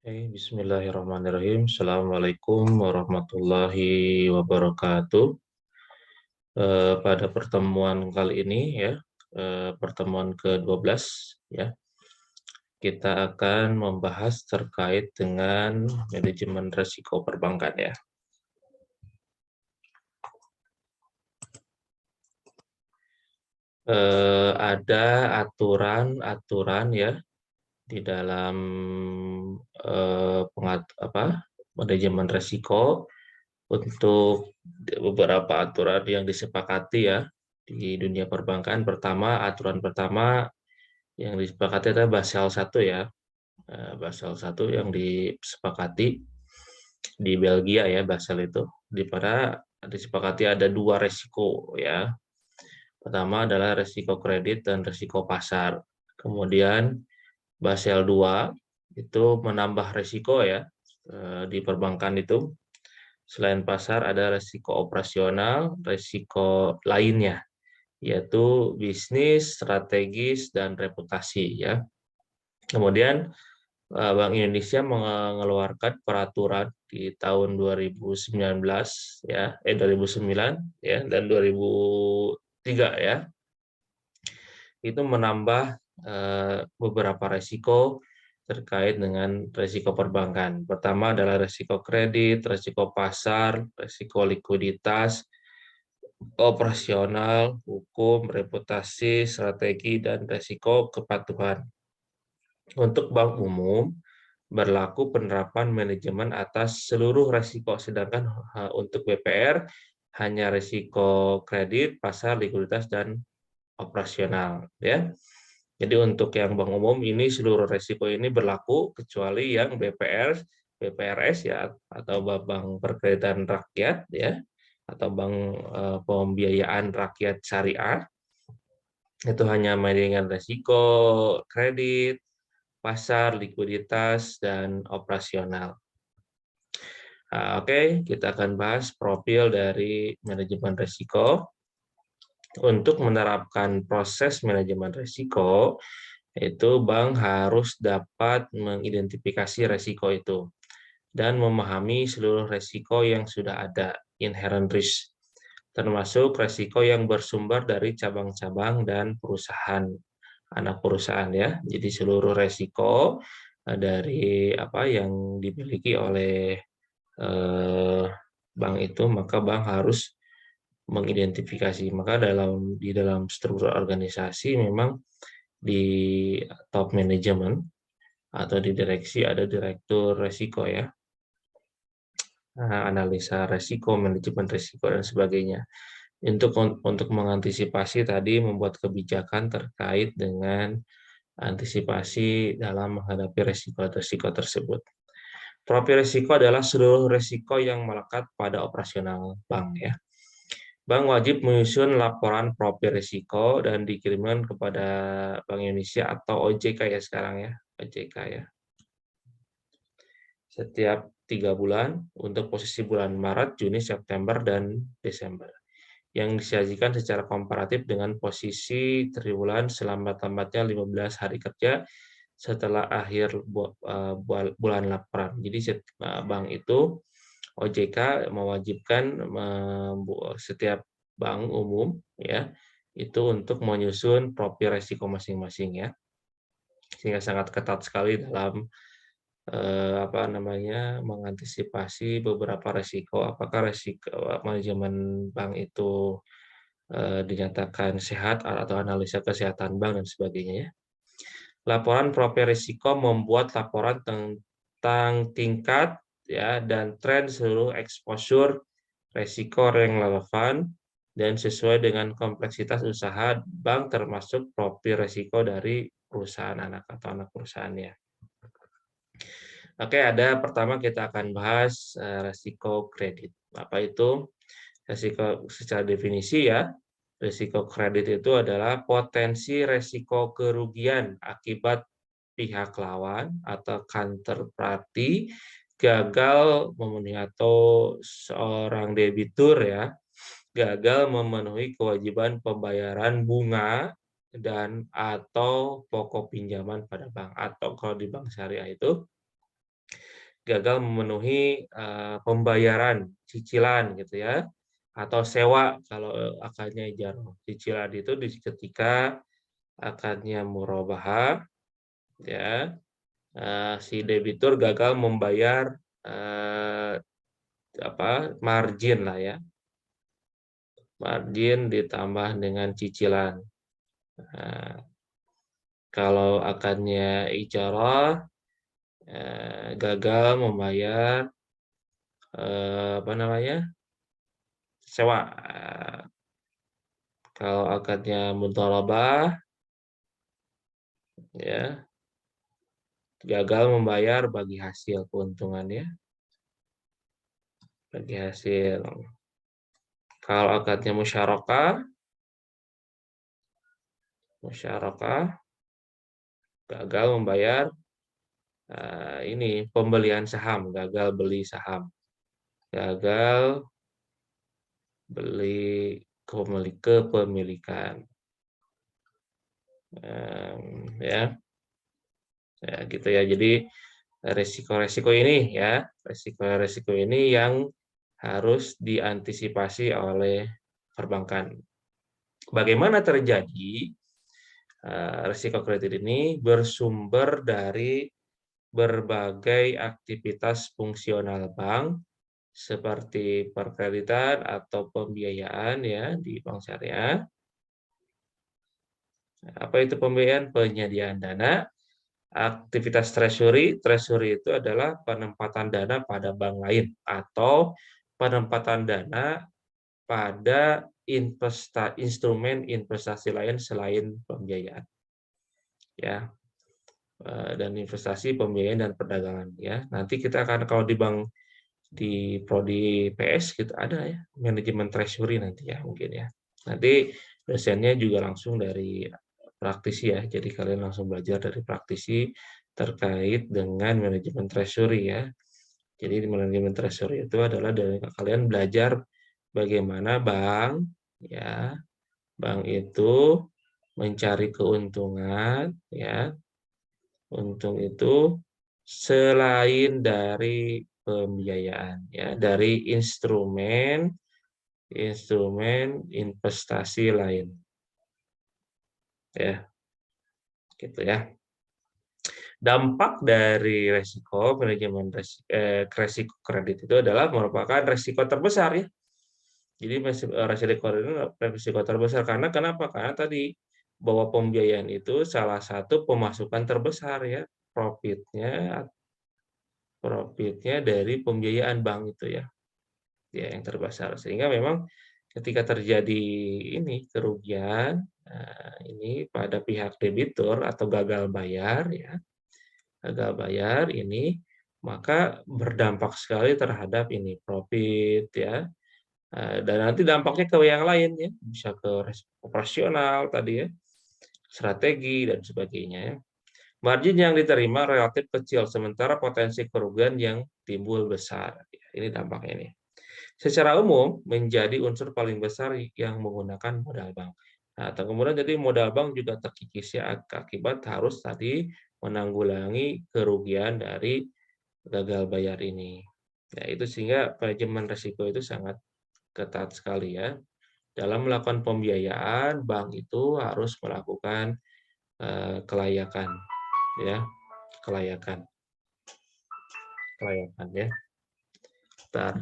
Bismillahirrahmanirrahim. Assalamualaikum warahmatullahi wabarakatuh. Pada pertemuan kali ini ya, pertemuan ke-12 ya, kita akan membahas terkait dengan manajemen risiko perbankan ya. Ada aturan-aturan ya di dalam manajemen risiko untuk beberapa aturan yang disepakati ya di dunia perbankan. Aturan pertama yang disepakati adalah Basel 1 ya. Basel 1 yang disepakati di Belgia ya, Basel itu, di mana disepakati ada dua resiko ya. Pertama adalah resiko kredit dan resiko pasar. Kemudian Basel 2 itu menambah resiko ya di perbankan itu. Selain pasar ada resiko operasional, resiko lainnya, yaitu bisnis, strategis, dan reputasi ya. Kemudian Bank Indonesia mengeluarkan peraturan di tahun 2019 ya, 2009 ya dan 2003 ya. Itu menambah beberapa resiko terkait dengan resiko perbankan. Pertama adalah resiko kredit, resiko pasar, resiko likuiditas, operasional, hukum, reputasi, strategi, dan resiko kepatuhan. Untuk bank umum, berlaku penerapan manajemen atas seluruh resiko, sedangkan untuk BPR hanya resiko kredit, pasar, likuiditas, dan operasional. Ya. Jadi untuk yang bank umum ini seluruh resiko ini berlaku kecuali yang BPRS ya atau bank perkreditan rakyat ya atau bank pembiayaan rakyat syariah itu hanya manajemen resiko kredit, pasar, likuiditas, dan operasional. Oke, kita akan bahas profil dari manajemen risiko. Untuk menerapkan proses manajemen risiko, itu bank harus dapat mengidentifikasi risiko itu dan memahami seluruh risiko yang sudah ada, inherent risk, termasuk risiko yang bersumber dari cabang-cabang dan perusahaan, anak perusahaan ya. Jadi seluruh risiko dari apa yang dimiliki oleh bank itu, maka bank harus mengidentifikasi. Maka di dalam struktur organisasi memang di top manajemen atau di direksi ada direktur risiko ya, analisa risiko, manajemen risiko dan sebagainya. Untuk mengantisipasi tadi membuat kebijakan terkait dengan antisipasi dalam menghadapi risiko-risiko tersebut. Profil risiko adalah seluruh risiko yang melekat pada operasional bank ya. Bank wajib menyusun laporan profil risiko dan dikirimkan kepada Bank Indonesia atau OJK ya sekarang ya, OJK ya. Setiap 3 bulan untuk posisi bulan Maret, Juni, September, dan Desember. Yang disajikan secara komparatif dengan posisi triwulan selama tamatnya 15 hari kerja setelah akhir bulan laporan. Jadi bank itu OJK mewajibkan setiap bank umum ya itu untuk menyusun profil risiko masing-masing ya, sehingga sangat ketat sekali dalam mengantisipasi beberapa risiko. Apakah risiko manajemen bank itu dinyatakan sehat atau analisa kesehatan bank dan sebagainya ya. Laporan profil risiko membuat laporan tentang tingkat ya dan tren seluruh exposure risiko yang relevan dan sesuai dengan kompleksitas usaha bank termasuk profil risiko dari perusahaan anak atau anak perusahaannya. Oke, pertama kita akan bahas risiko kredit. Apa itu risiko secara definisi ya? Risiko kredit itu adalah potensi risiko kerugian akibat pihak lawan atau counterparty gagal memenuhi atau seorang debitur ya, gagal memenuhi kewajiban pembayaran bunga dan atau pokok pinjaman pada bank, atau kalau di bank syariah itu gagal memenuhi pembayaran cicilan gitu ya, atau sewa kalau akadnya ijarah. Cicilan itu ketika akadnya murabahah ya, si debitur gagal membayar margin lah ya, margin ditambah dengan cicilan. Nah, kalau akadnya ijarah gagal membayar sewa. Kalau akadnya mudharabah ya gagal membayar bagi hasil keuntungannya, bagi hasil. Kalau akadnya musyarakah gagal membayar ini pembelian saham, gagal beli saham, gagal beli kepemilikan, ya, ya gitu ya. Jadi resiko-resiko ini ya, resiko-resiko ini yang harus diantisipasi oleh perbankan. Bagaimana terjadi resiko kredit ini bersumber dari berbagai aktivitas fungsional bank seperti perkreditan atau pembiayaan ya di bank syariah. Apa itu pembiayaan? Penyediaan dana. Aktivitas treasury, treasury itu adalah penempatan dana pada bank lain atau penempatan dana pada instrumen investasi lain selain pembiayaan. Ya. Dan investasi, pembiayaan dan perdagangan ya. Nanti kita akan kalau di bank di prodi PS gitu ada ya manajemen treasury nanti ya mungkin ya. Nanti dosennya juga langsung dari praktisi ya. Jadi kalian langsung belajar dari praktisi terkait dengan manajemen treasury ya. Jadi manajemen treasury itu adalah dari kalian belajar bagaimana bank ya, bank itu mencari keuntungan ya. Untung itu selain dari pembiayaan ya, dari instrumen investasi lain. Ya. Gitu ya. Dampak dari resiko manajemen resiko kredit itu adalah merupakan resiko terbesar ya. Jadi resiko terbesar karena kenapa? Karena tadi bahwa pembiayaan itu salah satu pemasukan terbesar ya, profitnya dari pembiayaan bank itu ya, ya yang terbesar. Sehingga memang ketika terjadi ini kerugian ini pada pihak debitur atau gagal bayar ya, gagal bayar ini maka berdampak sekali terhadap ini profit ya. Dan nanti dampaknya ke yang lain ya, bisa ke operasional tadi ya, strategi dan sebagainya ya. Margin yang diterima relatif kecil, sementara potensi kerugian yang timbul besar. Ini dampaknya ini. Secara umum, menjadi unsur paling besar yang menggunakan modal bank. Nah, kemudian jadi modal bank juga terkikis ya, akibat harus tadi menanggulangi kerugian dari gagal bayar ini. Ya, itu sehingga manajemen risiko itu sangat ketat sekali ya. Dalam melakukan pembiayaan, bank itu harus melakukan kelayakan ya, kelayakan ya. Bentar,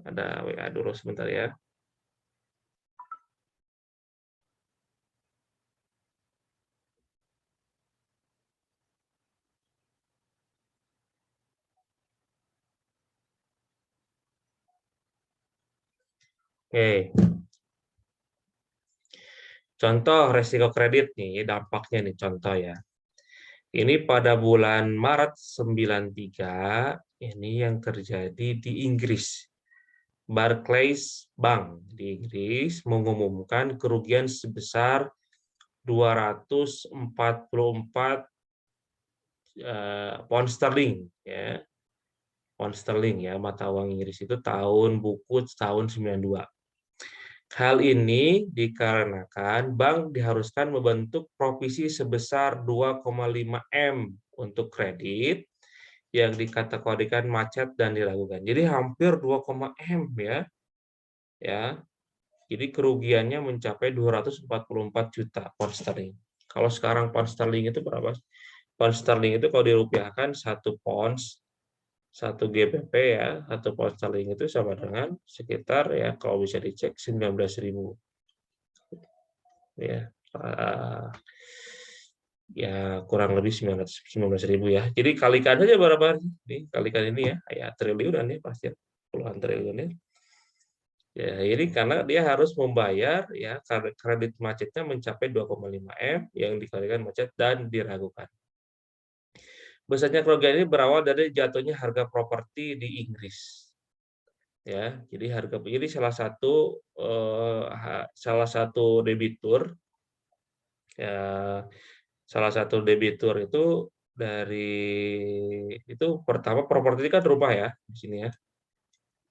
ada WA dulu sebentar ya. Oke. Contoh resiko kredit nih, dampaknya nih contoh ya. Ini pada bulan Maret 93, ini yang terjadi di Inggris. Barclays Bank di Inggris mengumumkan kerugian sebesar 244 pound sterling ya. Pound sterling ya, mata uang Inggris itu tahun buku tahun 92. Hal ini dikarenakan bank diharuskan membentuk provisi sebesar 2,5 M untuk kredit yang dikategorikan macet dan diragukan. Jadi hampir 2, M ya. Ya. Jadi kerugiannya mencapai 244 juta pound sterling. Kalau sekarang pound sterling itu berapa? Pound sterling itu kalau dirupiahkan 1 pounds 1 GBP ya, 1 pound sterling itu sama dengan sekitar ya kalau bisa dicek 19.000 ya. Ya kurang lebih 19.000 ya. Jadi kalikan aja berapa nih? Kalikan ini ya triliunan ya pasti puluhan triliun ya. Ya, ini karena dia harus membayar ya kredit macetnya mencapai 2,5 M yang dikalikan macet dan diragukan. Besarnya kerugian ini berawal dari jatuhnya harga properti di Inggris. Ya, jadi salah satu debitur ya salah satu debitur itu pertama properti kan rumah ya di sini ya.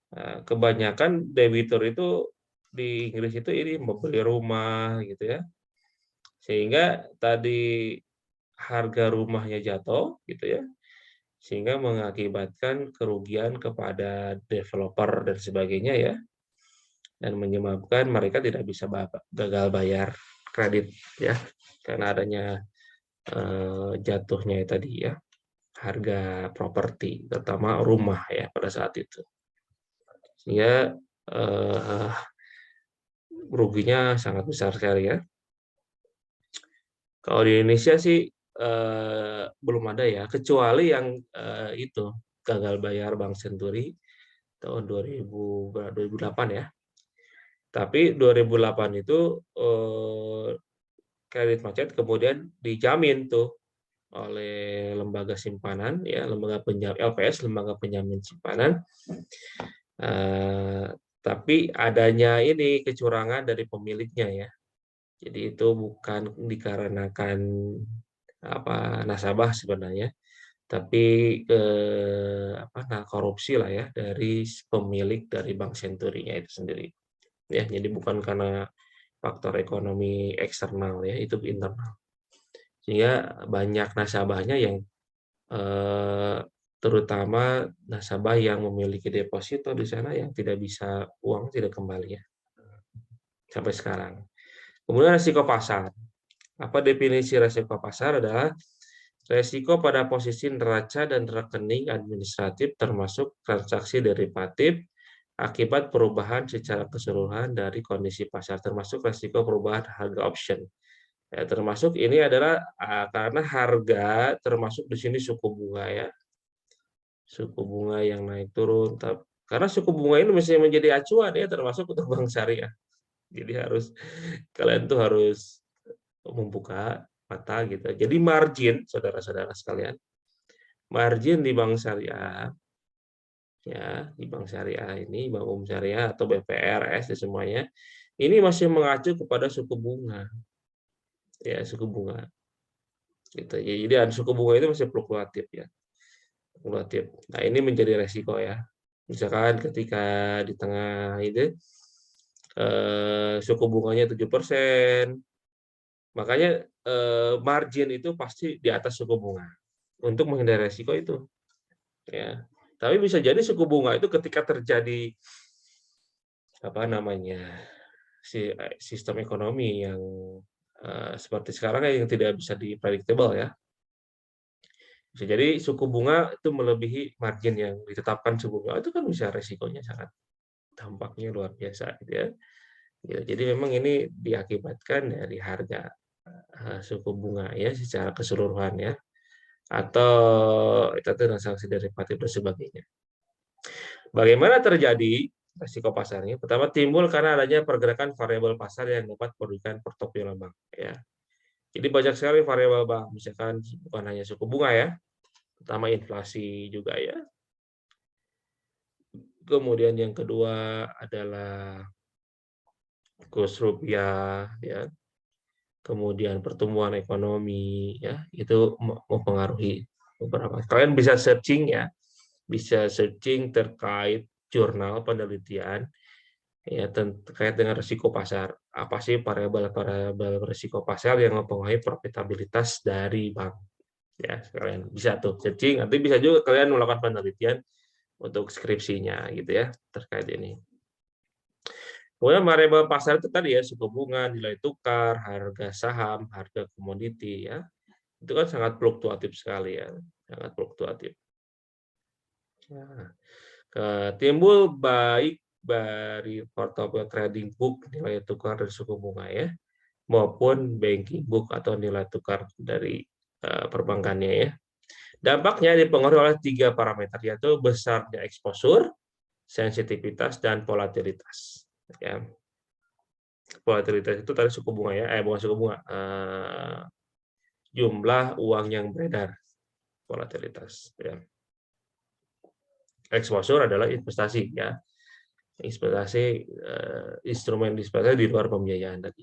Nah, kebanyakan debitur itu di Inggris itu ini membeli rumah gitu ya. Sehingga tadi harga rumahnya jatuh gitu ya. Sehingga mengakibatkan kerugian kepada developer dan sebagainya ya. Dan menyebabkan mereka tidak bisa gagal bayar kredit ya. Karena adanya jatuhnya tadi ya harga properti, terutama rumah ya pada saat itu. Sehingga ruginya sangat besar sekali ya. Kalau di Indonesia sih belum ada ya, kecuali yang itu gagal bayar Bank Senturi tahun 2008 ya. Tapi 2008 itu kredit macet kemudian dijamin tuh oleh lembaga simpanan ya, lembaga LPS, lembaga penjamin simpanan. Tapi adanya ini kecurangan dari pemiliknya ya. Jadi itu bukan dikarenakan nasabah sebenarnya, tapi korupsi lah ya dari pemilik dari Bank Senturi-nya itu sendiri. Ya, jadi bukan karena faktor ekonomi eksternal ya, itu internal. Sehingga banyak nasabahnya yang terutama nasabah yang memiliki deposito di sana yang tidak bisa uang tidak kembali ya sampai sekarang. Kemudian risiko pasar. Apa definisi risiko pasar adalah risiko pada posisi neraca dan rekening administratif termasuk transaksi derivatif akibat perubahan secara keseluruhan dari kondisi pasar, termasuk risiko perubahan harga option. Ya, termasuk ini adalah karena harga termasuk di sini suku bunga ya. Suku bunga yang naik turun. Karena suku bunga ini mesti menjadi acuan ya termasuk untuk bank syariah. Jadi kalian tuh harus membuka mata gitu. Jadi margin, saudara-saudara sekalian, margin di bank syariah, ya di bank syariah ini, bank umum syariah atau BPRS di semuanya, ini masih mengacu kepada suku bunga, ya suku bunga. Gitu. Jadi suku bunga itu masih fluktuatif ya, fluktuatif. Nah ini menjadi resiko ya. Misalkan ketika di tengah itu suku bunganya 7%, makanya margin itu pasti di atas suku bunga untuk menghindari resiko itu. Ya. Tapi bisa jadi suku bunga itu ketika terjadi sistem ekonomi yang seperti sekarang yang tidak bisa dipredictable ya. Bisa jadi suku bunga itu melebihi margin yang ditetapkan suku bunga, itu kan bisa resikonya sangat dampaknya luar biasa gitu ya. Ya, jadi memang ini diakibatkan dari harga suku bunga ya secara keseluruhan ya, atau itu transaksi derivatif dan sebagainya. Bagaimana terjadi risiko pasarnya? Pertama timbul karena adanya pergerakan variabel pasar yang dapat merugikan portofolio bank ya. Jadi banyak sekali variabel bank, misalkan bukan hanya suku bunga ya, pertama inflasi juga ya. Kemudian yang kedua adalah kurs rupiah ya. Kemudian pertumbuhan ekonomi ya, itu mempengaruhi beberapa. Kalian bisa searching ya, bisa searching terkait jurnal penelitian ya terkait dengan risiko pasar. Apa sih variabel risiko pasar yang mempengaruhi profitabilitas dari bank? Ya, kalian bisa tuh searching, nanti bisa juga kalian melakukan penelitian untuk skripsinya gitu ya terkait ini. Kemudian variabel pasar itu tadi ya suku bunga, nilai tukar, harga saham, harga komoditi ya. Itu kan sangat fluktuatif sekali ya, sangat fluktuatif. Nah, timbul baik dari portofolio trading book nilai tukar dan suku bunga ya, maupun banking book atau nilai tukar dari perbankannya ya. Dampaknya dipengaruhi oleh 3 parameter, yaitu besarnya exposure, sensitivitas, dan volatilitas. Ya. Volatilitas itu tadi suku bunga ya, bukan suku bunga, jumlah uang yang beredar, volatilitas. Ya. Exposure adalah investasi ya, investasi instrumen investasi di luar pembiayaan tadi.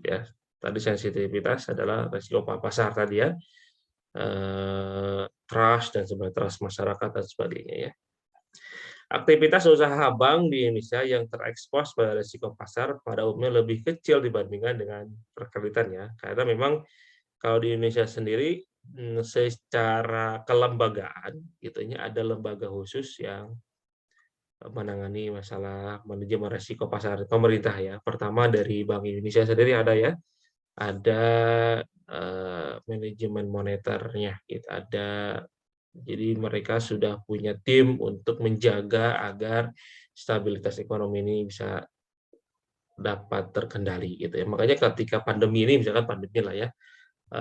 Ya, tadi sensitivitas adalah risiko pasar tadi ya, trust dan sebagainya, trust masyarakat dan sebagainya ya. Aktivitas usaha bank di Indonesia yang terekspos pada risiko pasar pada umumnya lebih kecil dibandingkan dengan perkreditan ya, karena memang kalau di Indonesia sendiri secara kelembagaan gitu ya, ada lembaga khusus yang menangani masalah manajemen risiko pasar pemerintah ya. Pertama dari Bank Indonesia sendiri ada ya, ada manajemen moneternya, gitu. Jadi mereka sudah punya tim untuk menjaga agar stabilitas ekonomi ini bisa dapat terkendali gitu ya. Makanya ketika pandemi ini, misalkan pandemi lah ya,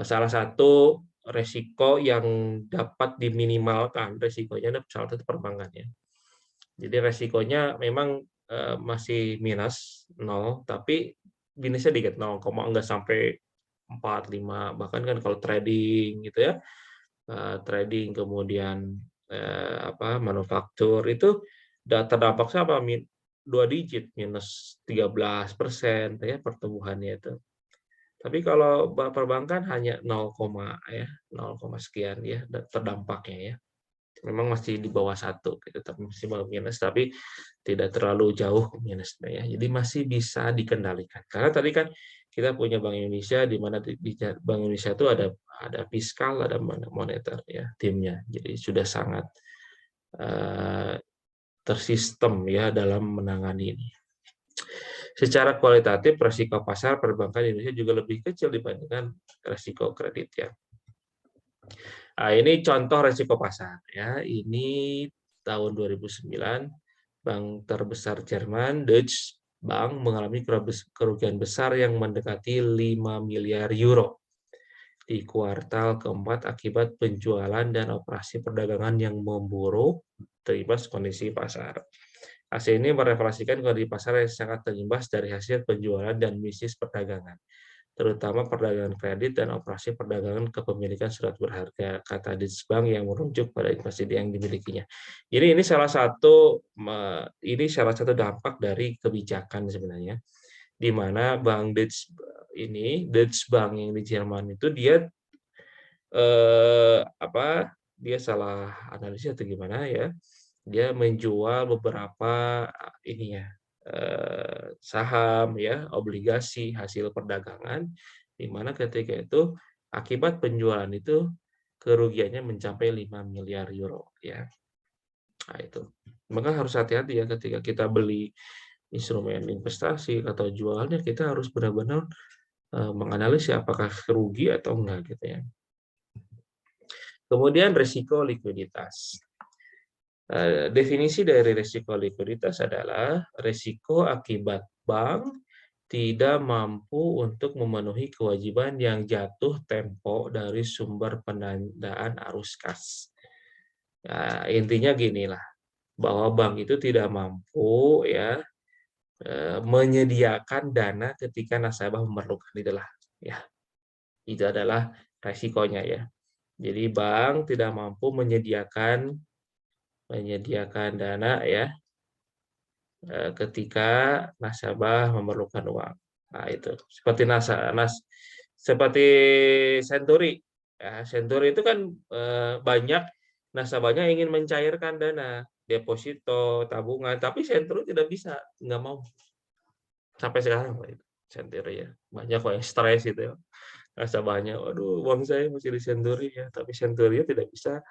salah satu resiko yang dapat diminimalkan resikonya adalah salah satu perbankan ya. Jadi resikonya memang masih minus 0, tapi minusnya dikit 0, enggak sampai 4, 5, bahkan kan kalau trading gitu ya, trading kemudian manufaktur itu terdampaknya apa 2 digit minus 13% ya pertumbuhannya itu. Tapi kalau perbankan hanya 0, ya 0, sekian ya terdampaknya ya. Memang masih di bawah 1 gitu, tapi masih minus, tapi tidak terlalu jauh minusnya ya. Jadi masih bisa dikendalikan. Karena tadi kan kita punya Bank Indonesia, di mana di Bank Indonesia itu ada fiskal, ada moneter ya timnya. Jadi sudah sangat tersistem ya dalam menangani ini. Secara kualitatif risiko pasar perbankan Indonesia juga lebih kecil dibandingkan risiko kredit ya. Nah, ini contoh risiko pasar ya. Ini tahun 2009 bank terbesar Jerman, Deutsche Bank mengalami kerugian besar yang mendekati 5 miliar euro di kuartal keempat akibat penjualan dan operasi perdagangan yang memburuk terimbas kondisi pasar. Hasil ini merefleksikan kondisi pasar yang sangat terimbas dari hasil penjualan dan bisnis perdagangan, terutama perdagangan kredit dan operasi perdagangan kepemilikan surat berharga, kata Deutsche Bank yang merujuk pada investasi yang dimilikinya. Jadi ini salah satu dampak dari kebijakan sebenarnya, di mana Bank Deutsche Bank yang di Jerman itu dia dia salah analisis atau gimana ya, dia menjual beberapa ini ya, saham ya, obligasi hasil perdagangan, di mana ketika itu akibat penjualan itu kerugiannya mencapai 5 miliar euro ya. Nah, itu. Maka harus hati-hati ya ketika kita beli instrumen investasi atau jualnya, kita harus benar-benar menganalisis apakah rugi atau enggak gitu ya. Kemudian risiko likuiditas. Definisi dari risiko likuiditas adalah risiko akibat bank tidak mampu untuk memenuhi kewajiban yang jatuh tempo dari sumber pendanaan arus kas. Nah, intinya ginilah, bahwa bank itu tidak mampu ya menyediakan dana ketika nasabah memerlukan, itulah ya. Itu adalah resikonya ya. Jadi bank tidak mampu menyediakan dana ya ketika nasabah memerlukan uang. Nah, itu seperti Century. Ya, Century itu kan banyak nasabahnya ingin mencairkan dana deposito, tabungan, tapi Century tidak bisa, nggak mau. Sampai sekarang Pak itu Century ya. Banyak kok yang stres itu ya. nasabahnya, "Waduh, uang saya masih di Century ya," tapi Century tidak bisa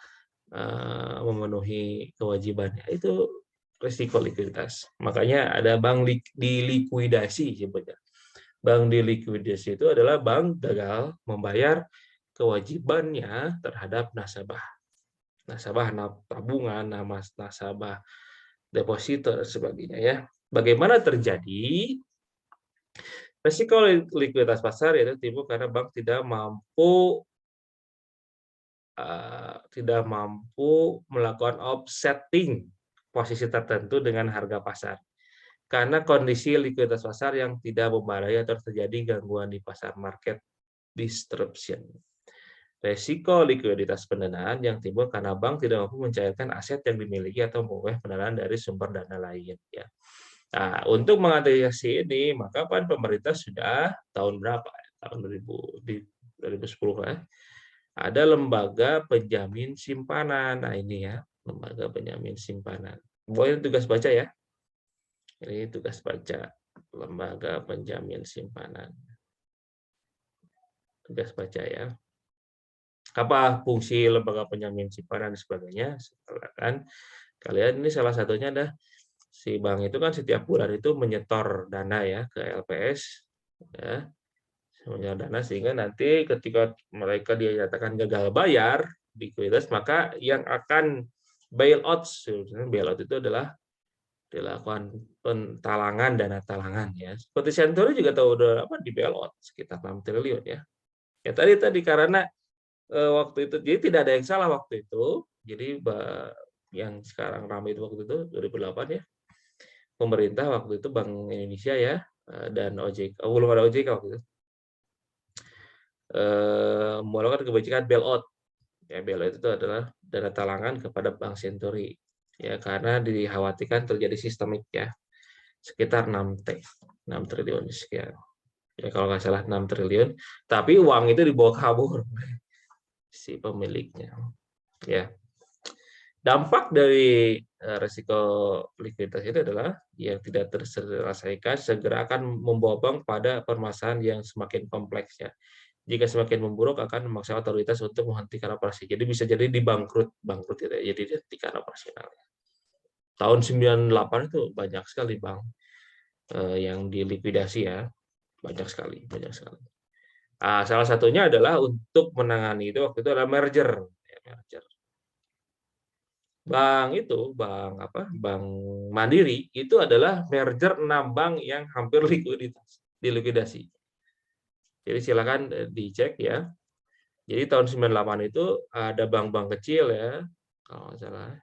memenuhi kewajibannya. Itu risiko likuiditas. Makanya ada bank dilikuidasi sebutnya. Bank dilikuidasi itu adalah bank gagal membayar kewajibannya terhadap nasabah. Nasabah tabungan, nasabah deposito dan sebagainya ya. Bagaimana terjadi? Risiko likuiditas pasar yaitu timbul karena bank tidak mampu melakukan offsetting posisi tertentu dengan harga pasar. Karena kondisi likuiditas pasar yang tidak memadai atau terjadi gangguan di pasar market disruption. Resiko likuiditas pendanaan yang timbul karena bank tidak mampu mencairkan aset yang dimiliki atau memperoleh pendanaan dari sumber dana lain. Ya. Nah, untuk mengatasi ini, maka pemerintah sudah tahun berapa? Tahun 2010 ya. Ada lembaga penjamin simpanan. Nah, ini ya, lembaga penjamin simpanan. Boleh tugas baca ya. Ini tugas baca lembaga penjamin simpanan. Tugas baca ya. Apa fungsi lembaga penjamin simpanan dan sebagainya? Silakan kalian, ini salah satunya ada si bank itu kan setiap bulan itu menyetor dana ya ke LPS ya. Menyetor dana sehingga nanti ketika mereka dinyatakan gagal bayar likuiditas, maka yang akan bailout itu adalah dilakukan pentalangan dana talangan ya. Seperti Century juga tahu udah apa di bailout sekitar 6 triliun ya. Ya tadi karena waktu itu jadi tidak ada yang salah waktu itu. Jadi yang sekarang ramai itu waktu itu 2008 ya. Pemerintah waktu itu Bank Indonesia ya dan OJK, belum ada OJK waktu itu. Melakukan kebijakan bailout. Ya, bailout itu adalah dana talangan kepada Bank Century. Ya, karena dikhawatirkan terjadi sistemik ya. Sekitar 6 triliun sekian. Ya, kalau nggak salah 6 triliun, tapi uang itu dibawa kabur si pemiliknya. Ya. Dampak dari risiko likuiditas itu adalah yang tidak terselesaikan segera akan membawa bank pada permasalahan yang semakin kompleks ya. Jika semakin memburuk akan memaksa otoritas untuk menghentikan operasi. Jadi bisa jadi bangkrut gitu ya, jadi dihentikan operasional. Tahun 98 itu banyak sekali bank yang dilikuidasi ya, banyak sekali. Salah satunya adalah untuk menangani itu waktu itu adalah merger. Bank Mandiri itu adalah merger 6 bank yang hampir dilikuidasi. Jadi silakan dicek ya. Jadi tahun 98 itu ada bank-bank kecil ya, kalau nggak salah.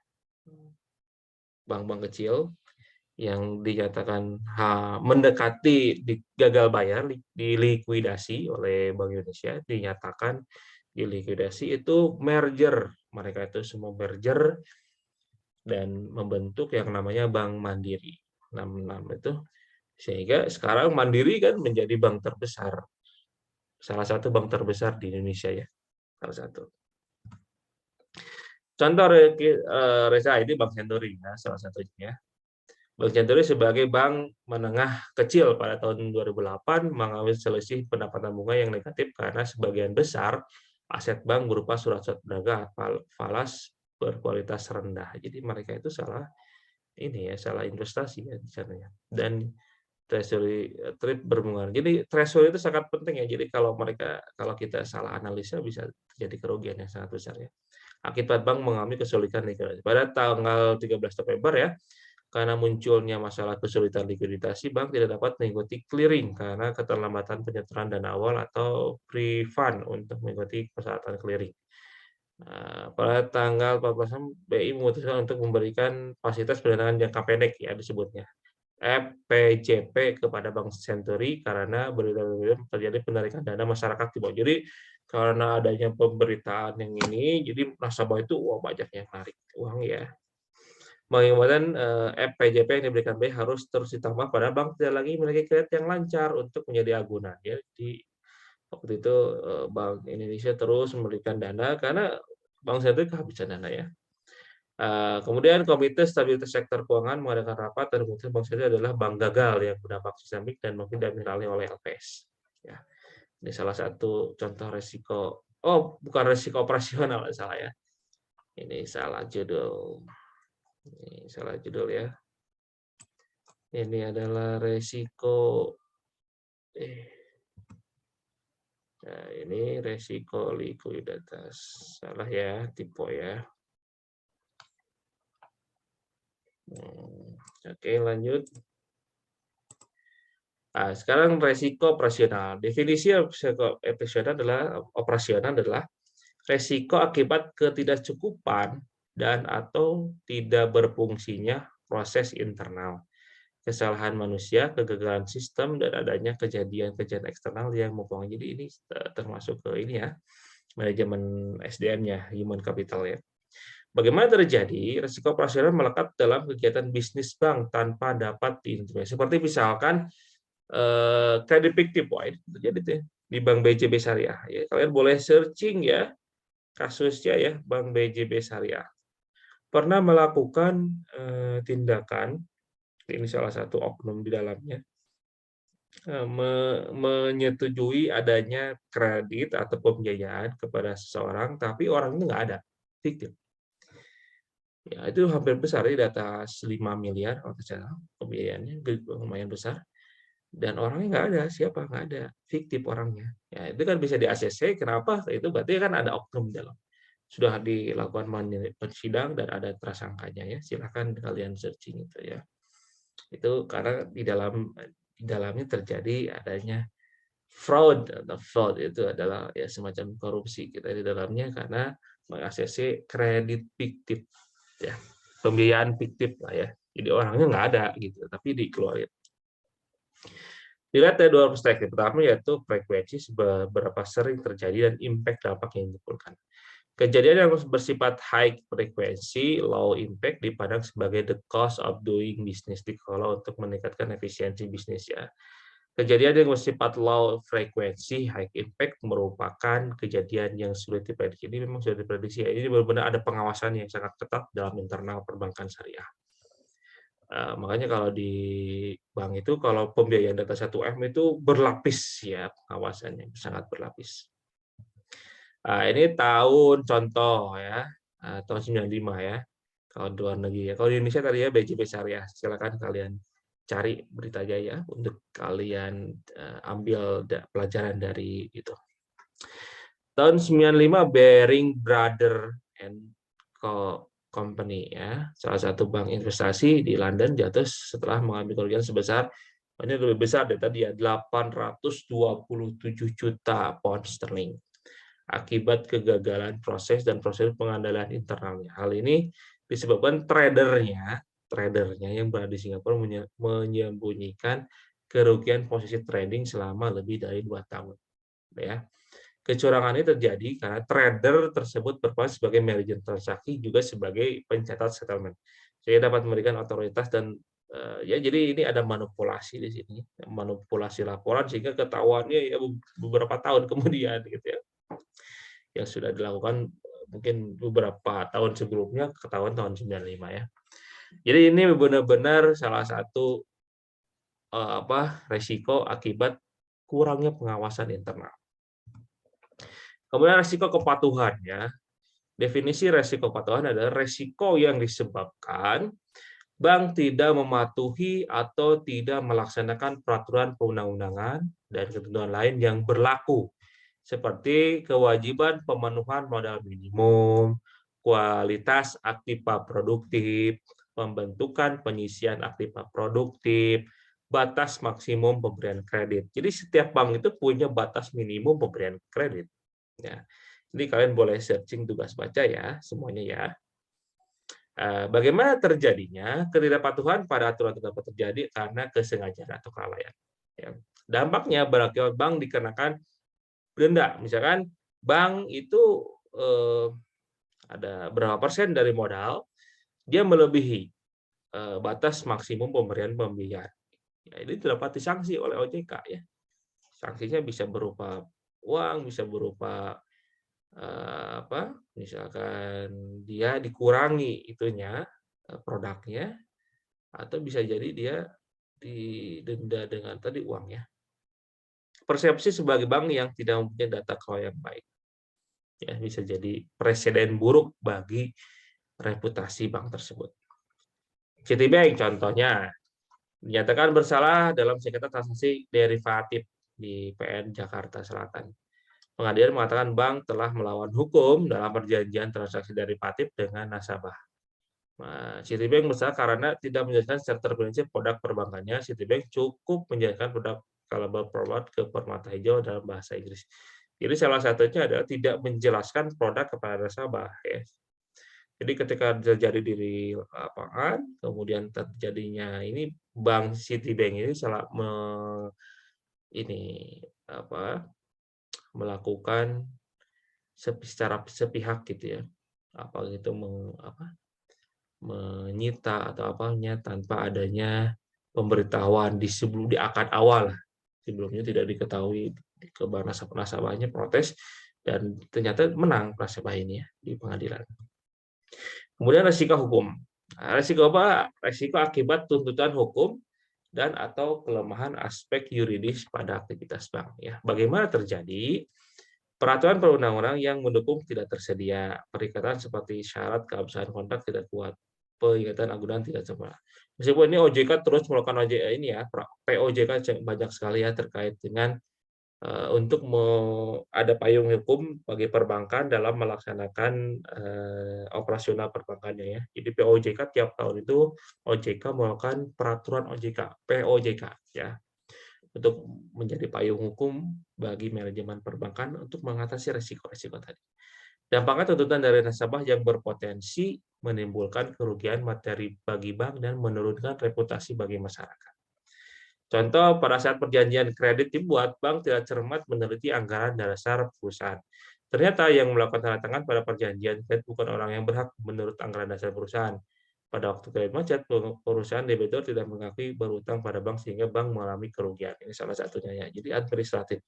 Bank-bank kecil yang dinyatakan mendekati gagal bayar, dilikuidasi oleh Bank Indonesia, dinyatakan dilikuidasi itu merger. Mereka itu semua merger dan membentuk yang namanya Bank Mandiri. 66 itu sehingga sekarang Mandiri kan menjadi bank terbesar. Salah satu bank terbesar di Indonesia ya. Salah satu. Contoh Reza ini Bank Century ya, salah satunya. Bank Century sebagai bank menengah kecil pada tahun 2008 mengalami selisih pendapatan bunga yang negatif karena sebagian besar aset bank berupa surat-surat berharga falas berkualitas rendah. Jadi mereka itu salah investasi ya di sana ya. Dan treasury trade berbunga. Jadi treasury itu sangat penting ya. Jadi kalau kita salah analisa bisa terjadi kerugian yang sangat besar ya. Akibat bank mengalami kesulitan likuiditas. Pada tanggal 13 November ya, karena munculnya masalah kesulitan likuiditas, bank tidak dapat mengikuti clearing karena keterlambatan penyetoran dana awal atau pre-fund untuk mengikuti persyaratan clearing. Pada tanggal 14 BI memutuskan untuk memberikan fasilitas pendanaan jangka pendek ya disebutnya FPJP kepada Bank Century karena terjadi penarikan dana masyarakat di bawah. Jadi karena adanya pemberitaan yang ini, jadi nasabah itu banyak yang narik uang ya. Mengingatkan FPJP yang diberikan BI harus terus ditambah pada bank tidak lagi memiliki kredit yang lancar untuk menjadi agunan. Ya. Jadi waktu itu Bank Indonesia terus memberikan dana karena Bank Century kehabisan dana ya. Kemudian Komite Stabilitas Sektor Keuangan mengadakan rapat dan memutuskan Bank Century adalah bank gagal yang berdampak sistemik dan mungkin diambil alih oleh LPS. Ya. Ini salah satu contoh resiko. Oh, bukan resiko operasional, salah ya. Ini salah judul. Ini salah judul ya. Ini adalah resiko. Nah, ini resiko likuiditas. Salah ya, tipe ya. Oke, lanjut. Nah, sekarang resiko operasional. Definisi resiko operasional adalah resiko akibat ketidakcukupan dan atau tidak berfungsinya proses internal, kesalahan manusia, kegagalan sistem, dan adanya kejadian-kejadian eksternal yang mempengaruhi. Jadi ini termasuk ke ini ya, manajemen SDM-nya, human capital ya. Bagaimana terjadi? Risiko operasional melekat dalam kegiatan bisnis bank tanpa dapat diintervensi. Seperti misalkan kredit fiktif, wah ini terjadi tuh ya, di Bank BJB Syariah. Ya, kalian boleh searching ya kasusnya ya, Bank BJB Syariah. Pernah melakukan tindakan, ini salah satu oknum di dalamnya, menyetujui adanya kredit atau pembiayaan kepada seseorang, tapi orang itu nggak ada, fiktif. Ya, itu hampir besar, di atas 5 miliar kalau tidak salah, pembiayaannya lumayan besar. Dan orangnya nggak ada, siapa? Nggak ada, fiktif orangnya. Ya, itu kan bisa di-ACC, kenapa? Itu berarti kan ada oknum di dalam. Sudah dilakukan sidang dan ada tersangkanya ya. Silakan kalian searching itu ya. Itu karena di dalamnya terjadi adanya fraud, atau fraud itu adalah ya semacam korupsi kita di dalamnya karena meng-ACC kredit fiktif ya, pembiayaan fiktif lah ya. Jadi orangnya nggak ada gitu, tapi dikeluarin. Dilihat dari dua perspektif. Pertama yaitu frekuensi seberapa sering terjadi dan impact dampak yang ditimbulkan. Kejadian yang bersifat high frekuensi, low impact dipandang sebagai the cost of doing business, dikelola untuk meningkatkan efisiensi bisnis ya. Kejadian yang bersifat low frekuensi, high impact merupakan kejadian yang sulit diprediksi. Ini memang sudah diprediksi ya. Ini benar-benar ada pengawasan yang sangat ketat dalam internal perbankan syariah. Makanya kalau di bank itu kalau pembiayaan data 1M itu berlapis ya pengawasannya, sangat berlapis. Ini tahun contoh ya, tahun 95 ya, kalau di luar negeri ya. Kalau di Indonesia tadi ya BJB Syariah, silakan kalian cari Berita Jaya untuk kalian ambil pelajaran dari itu. Tahun 95 Baring Brother and Company ya, salah satu bank investasi di London jatuh setelah mengambil kerugian sebesar, ini lebih besar dari tadi ya, 827 juta pound sterling akibat kegagalan proses dan proses pengandalan internalnya. Hal ini disebabkan tradernya yang berada di Singapura menyembunyikan kerugian posisi trading selama lebih dari 2 tahun. Ya. Kecurangan ini terjadi karena trader tersebut berperan sebagai manajer transaksi juga sebagai pencatat settlement. Saya dapat memberikan otoritas dan ya jadi ini ada manipulasi di sini, manipulasi laporan sehingga ketahuannya ya beberapa tahun kemudian gitu ya. Yang sudah dilakukan mungkin beberapa tahun sebelumnya, ketahuan tahun 95 ya. Jadi ini benar-benar salah satu resiko akibat kurangnya pengawasan internal. Kemudian resiko kepatuhan ya. Definisi resiko kepatuhan adalah resiko yang disebabkan bank tidak mematuhi atau tidak melaksanakan peraturan perundang-undangan dan ketentuan lain yang berlaku, seperti kewajiban pemenuhan modal minimum, kualitas aktiva produktif, pembentukan penyisian aktiva produktif, batas maksimum pemberian kredit. Jadi setiap bank itu punya batas minimum pemberian kredit. Ya. Jadi kalian boleh searching tugas baca ya, semuanya ya. Bagaimana terjadinya ketidakpatuhan pada aturan tersebut terjadi karena kesengajaan atau kelalaian. Ya. Dampaknya berakibat bank dikenakan denda. Misalkan bank itu ada berapa persen dari modal, dia melebihi batas maksimum pemberian pembiayaan. Ya, ini dapat disanksi oleh OJK ya. Sanksinya bisa berupa uang, bisa berupa misalkan dia dikurangi itunya produknya, atau bisa jadi dia didenda dengan tadi uangnya. persepsi sebagai bank yang tidak mempunyai data kelola yang baik. Ya, bisa jadi presiden buruk bagi reputasi bank tersebut. Citibank contohnya dinyatakan bersalah dalam sengketa transaksi derivatif di PN Jakarta Selatan. Pengadilan mengatakan bank telah melawan hukum dalam perjanjian transaksi derivatif dengan nasabah. Citibank bersalah karena tidak menjelaskan secara terperinci produk perbankannya. Citibank cukup menjelaskan produk Calabar Forward ke permata hijau dalam bahasa Inggris. Jadi salah satunya adalah tidak menjelaskan produk kepada nasabah. Ya. Jadi ketika terjadi di lapangan, kemudian terjadinya ini Bank Citibank ini melakukan secara sepihak gitu ya, menyita atau apanya tanpa adanya pemberitahuan di akad awal. Sebelumnya tidak diketahui ke nasabahnya protes dan ternyata menang nasabah ini ya di pengadilan. Kemudian resiko hukum. Resiko apa? Resiko akibat tuntutan hukum dan atau kelemahan aspek yuridis pada aktivitas bank. Ya, bagaimana terjadi? Peraturan perundang-undang yang mendukung tidak tersedia. Perikatan seperti syarat keabsahan kontrak tidak kuat. Pengingatan agunan tidak sempurna. Meskipun ini OJK terus melakukan POJK banyak sekali ya terkait dengan untuk ada payung hukum bagi perbankan dalam melaksanakan operasional perbankannya ya. Jadi POJK tiap tahun itu OJK melakukan peraturan OJK, POJK ya, untuk menjadi payung hukum bagi manajemen perbankan untuk mengatasi risiko-risiko tadi. Dampaknya tuntutan dari nasabah yang berpotensi menimbulkan kerugian materi bagi bank dan menurunkan reputasi bagi masyarakat. Contoh, pada saat perjanjian kredit dibuat, bank tidak cermat meneliti anggaran dasar perusahaan. Ternyata yang melakukan tanda tangan pada perjanjian kredit bukan orang yang berhak menurut anggaran dasar perusahaan. Pada waktu kredit macet, perusahaan debitur tidak mengakui berutang pada bank sehingga bank mengalami kerugian. Ini salah satunya ya. Jadi administratif.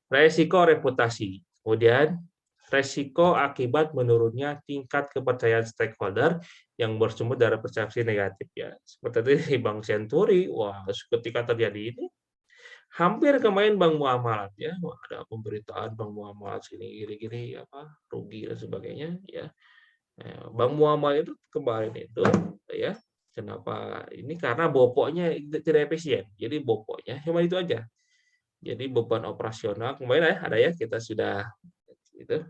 Resiko reputasi. Kemudian resiko akibat menurunnya tingkat kepercayaan stakeholder yang bersumber dari persepsi negatif ya. Seperti di Bank Senturi, wah ketika terjadi ini hampir kemarin Bank Muamalat ya, wah, ada pemberitaan Bank Muamalat sini gini-gini rugi dan sebagainya ya. Bank Muamalat itu kemarin itu ya, kenapa ini karena bopoknya tidak efisien. Jadi bopoknya cuma itu aja. Jadi beban operasional kemarin ya ada ya kita sudah itu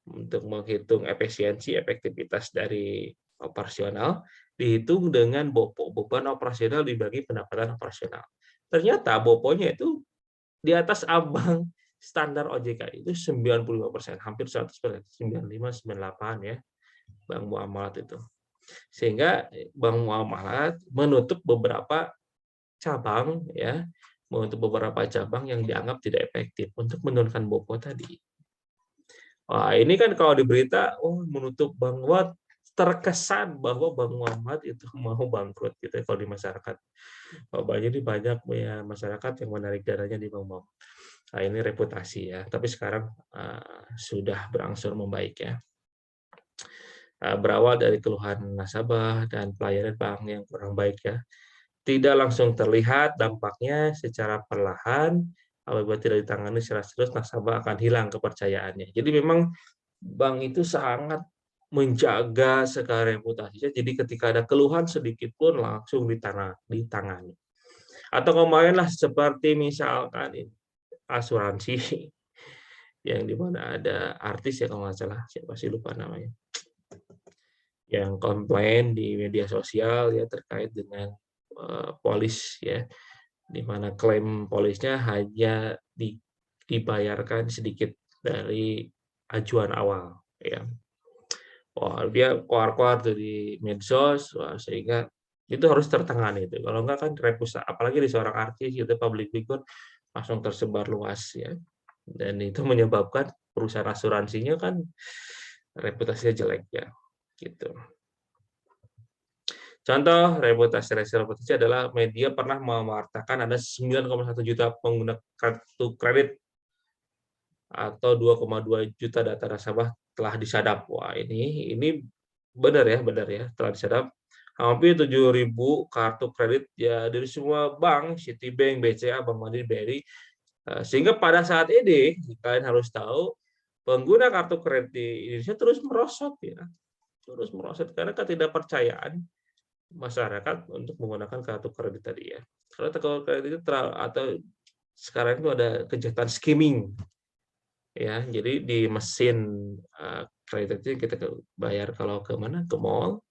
untuk menghitung efisiensi efektivitas dari operasional dihitung dengan bopok beban operasional dibagi pendapatan operasional. Ternyata bopoknya itu di atas ambang standar OJK itu 95%, hampir 100%, 95, 98 ya Bank Muamalat itu. Sehingga Bank Muamalat menutup beberapa cabang ya, menutup beberapa cabang yang dianggap tidak efektif untuk menurunkan bopok tadi. Wah, ini kan kalau di berita, menutup Bank Muamalat, terkesan bahwa Bank Muamalat itu mau bangkrut gitu ya, kalau di masyarakat. Jadi banyak ya masyarakat yang menarik dananya di Bank Muamalat. Nah, ini reputasi ya, tapi sekarang sudah berangsur membaik ya. Berawal dari keluhan nasabah dan pelayanan bank yang kurang baik ya. Tidak langsung terlihat dampaknya secara perlahan, apabila tidak ditangani secara serius, nasabah akan hilang kepercayaannya. Jadi memang bank itu sangat menjaga sekali reputasinya. Jadi ketika ada keluhan sedikit pun langsung ditangani. Atau kemarinlah seperti misalkan asuransi yang dimana ada artis ya kalau nggak salah, siapa sih lupa namanya, yang komplain di media sosial ya terkait dengan polis ya, di mana klaim polisnya hanya dibayarkan sedikit dari ajuan awal ya. Wah, dia keluar-keluar dari medsos, sehingga itu harus tertangani itu. Kalau enggak kan reputasi, apalagi di seorang artis gitu, public figure langsung tersebar luas ya. Dan itu menyebabkan perusahaan asuransinya kan reputasinya jelek ya. Gitu. Contoh reputasi adalah media pernah mewartakan ada 9,1 juta pengguna kartu kredit atau 2,2 juta data nasabah telah disadap. Wah, ini benar ya, telah disadap. hampir 7.000 kartu kredit ya dari semua bank, Citibank, BCA, Bank Mandiri, BRI. Sehingga pada saat ini kalian harus tahu pengguna kartu kredit di Indonesia terus merosot ya, terus merosot karena ketidakpercayaan masyarakat untuk menggunakan kartu kredit tadi ya. Karena kartu kredit itu atau sekarang itu ada kejahatan skimming ya. Jadi di mesin kredit itu kita bayar kalau ke mana ke mall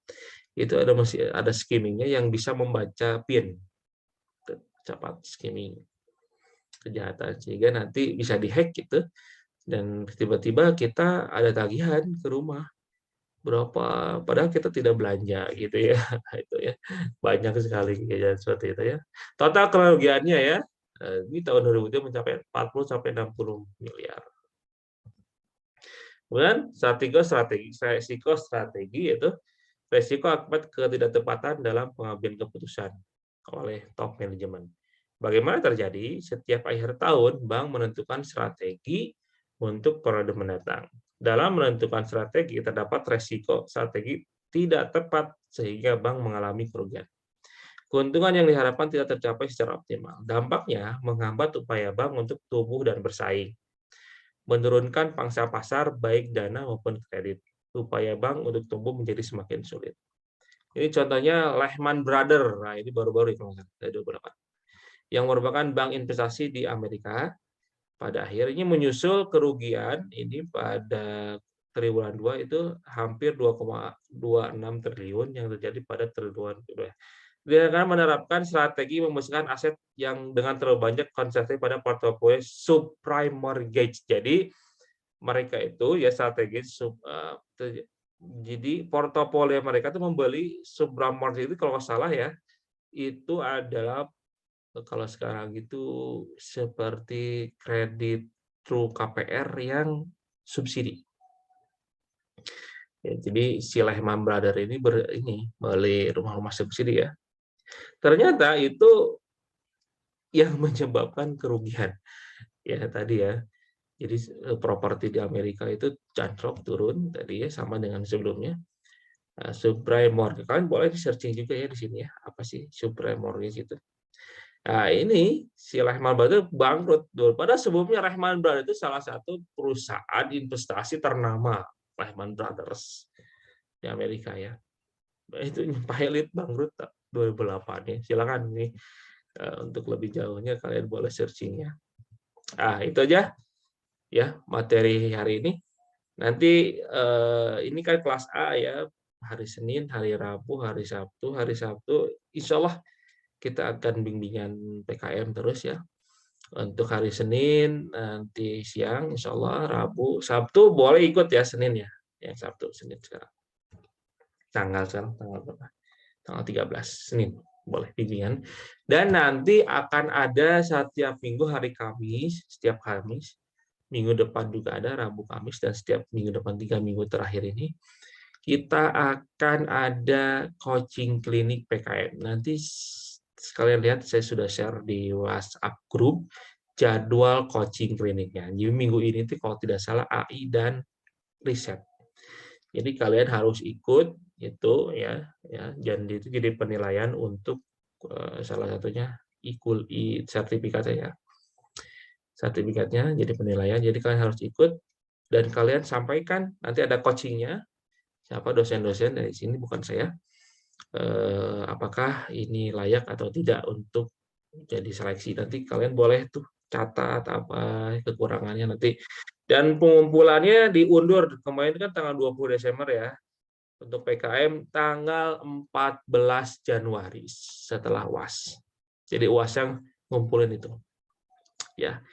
itu masih ada skimmingnya yang bisa membaca PIN, cepat skimming kejahatan sehingga nanti bisa dihack gitu dan tiba-tiba kita ada tagihan ke rumah berapa padahal kita tidak belanja gitu ya. Itu ya banyak sekali kejadian seperti itu ya. Total kerugiannya ya di tahun 2020 mencapai 40 sampai 60 miliar. Kemudian resiko strategi yaitu resiko akibat ketidaktepatan dalam pengambilan keputusan oleh top manajemen. Bagaimana terjadi? Setiap akhir tahun, bank menentukan strategi untuk periode mendatang. Dalam menentukan strategi, terdapat resiko strategi tidak tepat sehingga bank mengalami kerugian. Keuntungan yang diharapkan tidak tercapai secara optimal. Dampaknya menghambat upaya bank untuk tumbuh dan bersaing. Menurunkan pangsa pasar baik dana maupun kredit. Upaya bank untuk tumbuh menjadi semakin sulit. Ini contohnya Lehman Brothers. Nah, ini baru-baru dari 2008. Yang merupakan bank investasi di Amerika. Pada akhirnya menyusul kerugian ini pada triwulan 2 itu hampir 2,26 triliun yang terjadi pada triwulan kedua. Dengan menerapkan strategi memusatkan aset yang dengan terlalu banyak konsentrasi pada portofolio subprime mortgage. Jadi mereka itu ya strategi jadi portofolio mereka itu membeli subprime mortgage itu kalau nggak salah ya itu adalah kalau sekarang itu seperti kredit through KPR yang subsidi. Ya, jadi si Lehman Brothers ini beli rumah-rumah subsidi ya. Ternyata itu yang menyebabkan kerugian. Ya tadi ya. Jadi properti di Amerika itu anjlok turun tadi ya sama dengan sebelumnya. Subprime mortgage. Kalian boleh searching juga ya di sini ya. Apa sih subprime mortgage itu? Nah, ini si Lehman Brothers bangkrut. Padahal sebelumnya Lehman Brothers itu salah satu perusahaan investasi ternama, Lehman Brothers di Amerika ya. Itu pilot bangkrut 2008 ya. Silakan nih untuk lebih jauhnya kalian boleh searching ya. Itu aja ya materi hari ini. Nanti ini kan kelas A ya, hari Senin, hari Rabu, hari Sabtu. Hari Sabtu insya Allah kita akan bimbingan PKM terus ya. Untuk hari Senin nanti siang insya Allah, Rabu, Sabtu boleh ikut ya Senin ya. Yang Sabtu, Senin sekarang. Tanggal berapa? Tanggal 13 Senin boleh bimbingan. Dan nanti akan ada setiap minggu hari Kamis, setiap Kamis. Minggu depan juga ada Rabu, Kamis, dan setiap minggu depan 3 minggu terakhir ini kita akan ada coaching klinik PKM. Nanti sekalian lihat saya sudah share di WhatsApp grup jadwal coaching kliniknya. Jadi minggu ini tuh kalau tidak salah AI dan riset. Jadi kalian harus ikut itu ya dan itu jadi penilaian untuk salah satunya sertifikatnya. Sertifikatnya jadi penilaian. Jadi kalian harus ikut dan kalian sampaikan nanti ada coachingnya. Siapa dosen-dosen dari sini bukan saya. Apakah ini layak atau tidak untuk jadi seleksi. Nanti kalian boleh tuh catat apa kekurangannya nanti. Dan pengumpulannya diundur. Kemarin kan tanggal 20 Desember ya. Untuk PKM tanggal 14 Januari setelah UAS. Jadi UAS yang ngumpulin itu. Ya.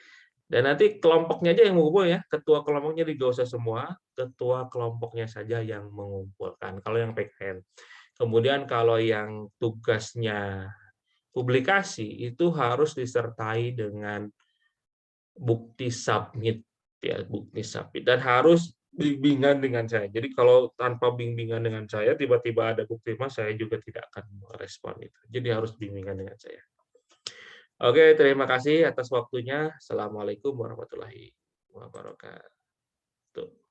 Dan nanti kelompoknya aja yang mengumpul ya. Ketua kelompoknya tidak usah semua, ketua kelompoknya saja yang mengumpulkan. Kalau yang PKM. Kemudian kalau yang tugasnya publikasi itu harus disertai dengan bukti submit ya, bukti submit dan harus bimbingan dengan saya. Jadi kalau tanpa bimbingan dengan saya tiba-tiba ada bukti mas saya juga tidak akan merespon itu. Jadi harus bimbingan dengan saya. Oke, terima kasih atas waktunya. Assalamualaikum warahmatullahi wabarakatuh.